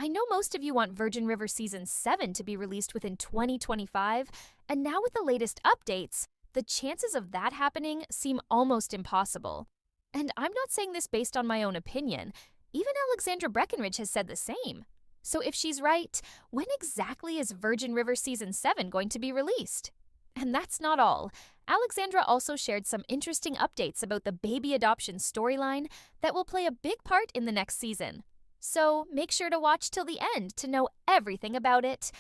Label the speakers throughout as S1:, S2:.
S1: I know most of you want Virgin River Season 7 to be released within 2025, and now with the latest updates, the chances of that happening seem almost impossible. And I'm not saying this based on my own opinion. Even Alexandra Breckenridge has said the same. So if she's right, when exactly is Virgin River Season 7 going to be released? And that's not all. Alexandra also shared some interesting updates about the baby adoption storyline that will play a big part in the next season. So make sure to watch till the end to know everything about it.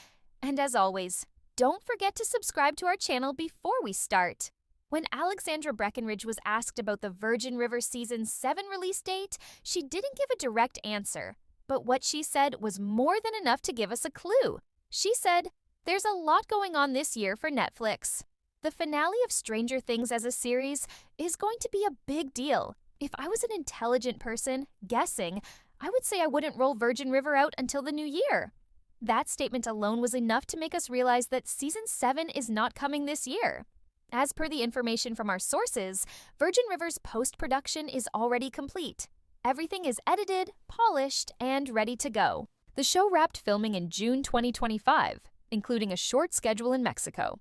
S1: And as always, don't forget to subscribe to our channel before we start. When Alexandra Breckenridge was asked about the Virgin River Season 7 release date, she didn't give a direct answer. But what she said was more than enough to give us a clue. She said, "There's a lot going on this year for Netflix. The finale of Stranger Things as a series is going to be a big deal. If I was an intelligent person, guessing, I would say I wouldn't roll Virgin River out until the new year." That statement alone was enough to make us realize that Season 7 is not coming this year. As per the information from our sources, Virgin River's post-production is already complete. Everything is edited, polished, and ready to go. The show wrapped filming in June 2025, including a short schedule in Mexico.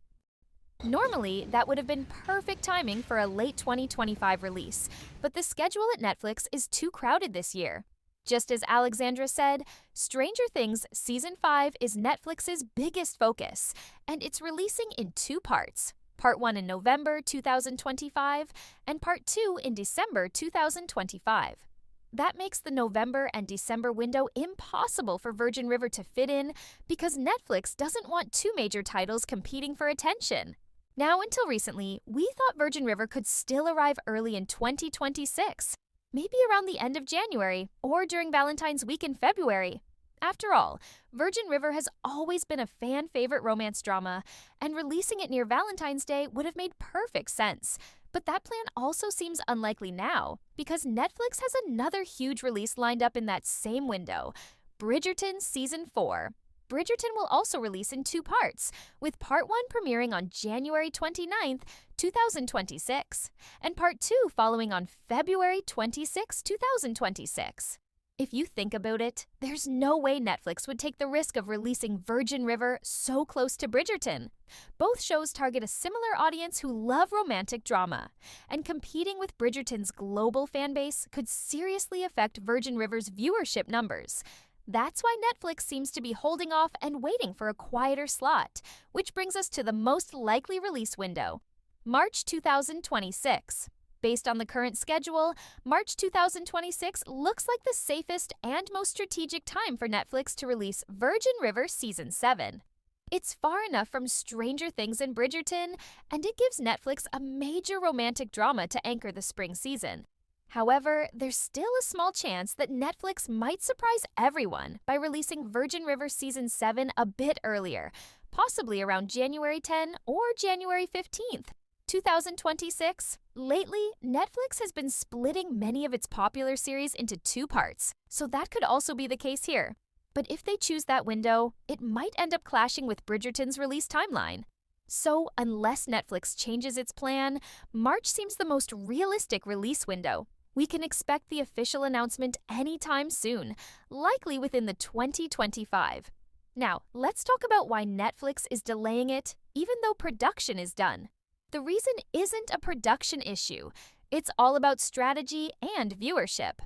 S1: Normally, that would have been perfect timing for a late 2025 release, but the schedule at Netflix is too crowded this year. Just as Alexandra said, Stranger Things Season 5 is Netflix's biggest focus, and it's releasing in two parts. Part 1 in November 2025 and Part 2 in December 2025. That makes the November and December window impossible for Virgin River to fit in because Netflix doesn't want two major titles competing for attention. Now, until recently, we thought Virgin River could still arrive early in 2026, maybe around the end of January or during Valentine's week in February. After all, Virgin River has always been a fan-favorite romance drama, and releasing it near Valentine's Day would have made perfect sense. But that plan also seems unlikely now, because Netflix has another huge release lined up in that same window, Bridgerton Season 4. Bridgerton will also release in two parts, with Part 1 premiering on January 29th, 2026, and Part 2 following on February 26, 2026. If you think about it, there's no way Netflix would take the risk of releasing Virgin River so close to Bridgerton. Both shows target a similar audience who love romantic drama, and competing with Bridgerton's global fanbase could seriously affect Virgin River's viewership numbers. That's why Netflix seems to be holding off and waiting for a quieter slot, which brings us to the most likely release window, March 2026. Based on the current schedule, March 2026 looks like the safest and most strategic time for Netflix to release Virgin River Season 7. It's far enough from Stranger Things and Bridgerton, and it gives Netflix a major romantic drama to anchor the spring season. However, there's still a small chance that Netflix might surprise everyone by releasing Virgin River Season 7 a bit earlier, possibly around January 10 or January 15th. 2026. Lately, Netflix has been splitting many of its popular series into two parts, so that could also be the case here. But if they choose that window, it might end up clashing with Bridgerton's release timeline. So, unless Netflix changes its plan, March seems the most realistic release window. We can expect the official announcement anytime soon, likely within the 2025. Now, let's talk about why Netflix is delaying it, even though production is done. The reason isn't a production issue. It's all about strategy and viewership.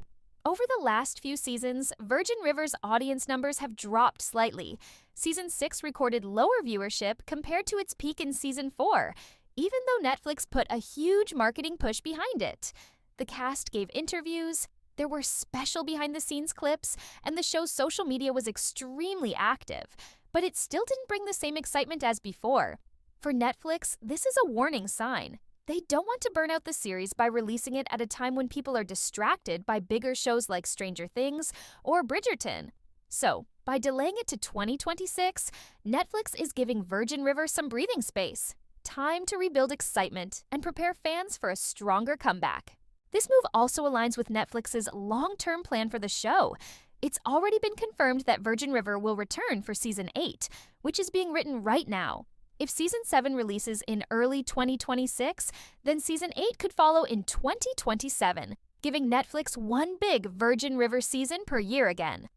S1: Over the last few seasons, Virgin River's audience numbers have dropped slightly. Season 6 recorded lower viewership compared to its peak in Season 4, even though Netflix put a huge marketing push behind it. The cast gave interviews, there were special behind-the-scenes clips, and the show's social media was extremely active. But it still didn't bring the same excitement as before. For Netflix, this is a warning sign. They don't want to burn out the series by releasing it at a time when people are distracted by bigger shows like Stranger Things or Bridgerton. So, by delaying it to 2026, Netflix is giving Virgin River some breathing space. Time to rebuild excitement and prepare fans for a stronger comeback. This move also aligns with Netflix's long-term plan for the show. It's already been confirmed that Virgin River will return for Season 8, which is being written right now. If Season 7 releases in early 2026, then Season 8 could follow in 2027, giving Netflix one big Virgin River season per year again.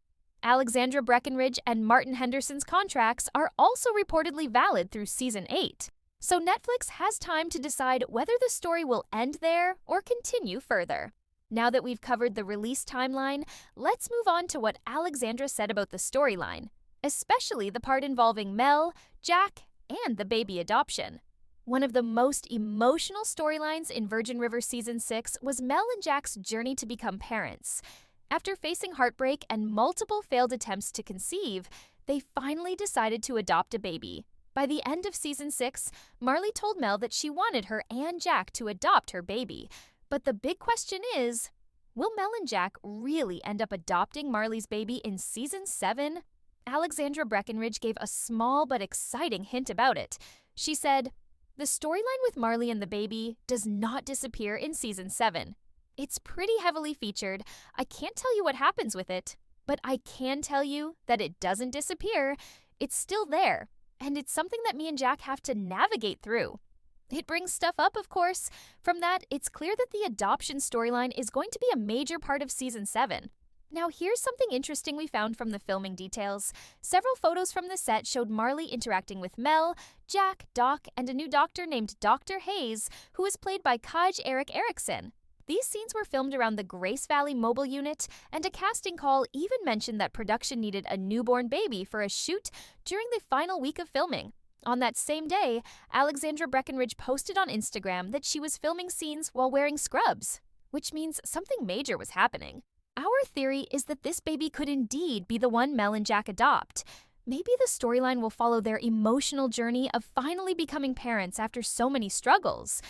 S1: Alexandra Breckenridge and Martin Henderson's contracts are also reportedly valid through season 8. So Netflix has time to decide whether the story will end there or continue further. Now that we've covered the release timeline, let's move on to what Alexandra said about the storyline, especially the part involving Mel, Jack, and the baby adoption. One of the most emotional storylines in Virgin River Season 6 was Mel and Jack's journey to become parents. After facing heartbreak and multiple failed attempts to conceive, they finally decided to adopt a baby. By the end of Season 6, Marley told Mel that she wanted her and Jack to adopt her baby. But the big question is, will Mel and Jack really end up adopting Marley's baby in Season 7? Alexandra Breckenridge gave a small but exciting hint about it. She said, "The storyline with Marley and the baby does not disappear in Season 7. It's pretty heavily featured. I can't tell you what happens with it, but I can tell you that it doesn't disappear. It's still there, and it's something that me and Jack have to navigate through." It brings stuff up, of course. From that, it's clear that the adoption storyline is going to be a major part of Season 7. Now, here's something interesting we found from the filming details. Several photos from the set showed Marley interacting with Mel, Jack, Doc, and a new doctor named Dr. Hayes, who is played by Kaj Erik Eriksen. These scenes were filmed around the Grace Valley mobile unit, and a casting call even mentioned that production needed a newborn baby for a shoot during the final week of filming. On that same day, Alexandra Breckenridge posted on Instagram that she was filming scenes while wearing scrubs, which means something major was happening. Our theory is that this baby could indeed be the one Mel and Jack adopt. Maybe the storyline will follow their emotional journey of finally becoming parents after so many struggles.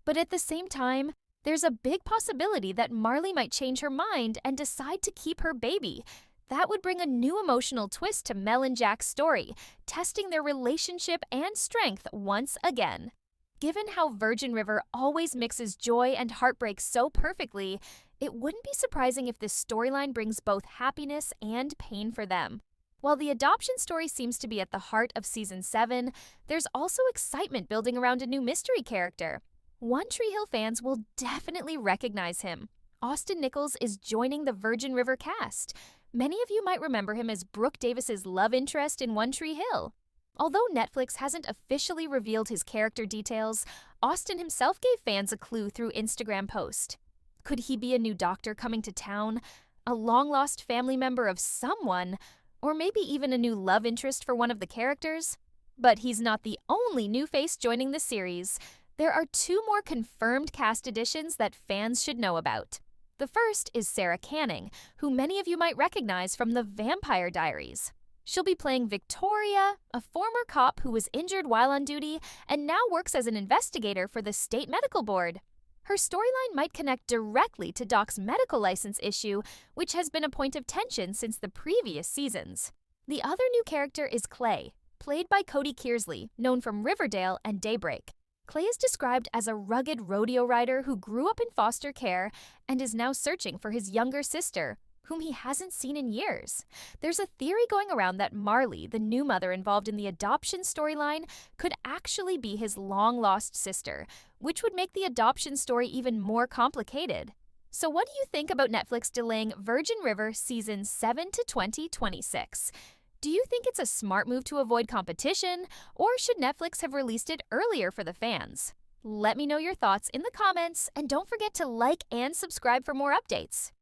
S1: But at the same time, there's a big possibility that Marley might change her mind and decide to keep her baby. That would bring a new emotional twist to Mel and Jack's story, testing their relationship and strength once again. Given how Virgin River always mixes joy and heartbreak so perfectly, it wouldn't be surprising if this storyline brings both happiness and pain for them. While the adoption story seems to be at the heart of Season 7, there's also excitement building around a new mystery character. One Tree Hill fans will definitely recognize him. Austin Nichols is joining the Virgin River cast. Many of you might remember him as Brooke Davis's love interest in One Tree Hill. Although Netflix hasn't officially revealed his character details, Austin himself gave fans a clue through Instagram post. Could he be a new doctor coming to town, a long-lost family member of someone, or maybe even a new love interest for one of the characters? But he's not the only new face joining the series. There are 2 more confirmed cast additions that fans should know about. The first is Sarah Canning, who many of you might recognize from The Vampire Diaries. She'll be playing Victoria, a former cop who was injured while on duty and now works as an investigator for the State Medical Board. Her storyline might connect directly to Doc's medical license issue, which has been a point of tension since the previous seasons. The other new character is Clay, played by Cody Kearsley, known from Riverdale and Daybreak. Clay is described as a rugged rodeo rider who grew up in foster care and is now searching for his younger sister, whom he hasn't seen in years. There's a theory going around that Marley, the new mother involved in the adoption storyline, could actually be his long-lost sister, which would make the adoption story even more complicated. So what do you think about Netflix delaying Virgin River Season 7 to 2026? Do you think it's a smart move to avoid competition, or should Netflix have released it earlier for the fans? Let me know your thoughts in the comments, and don't forget to like and subscribe for more updates.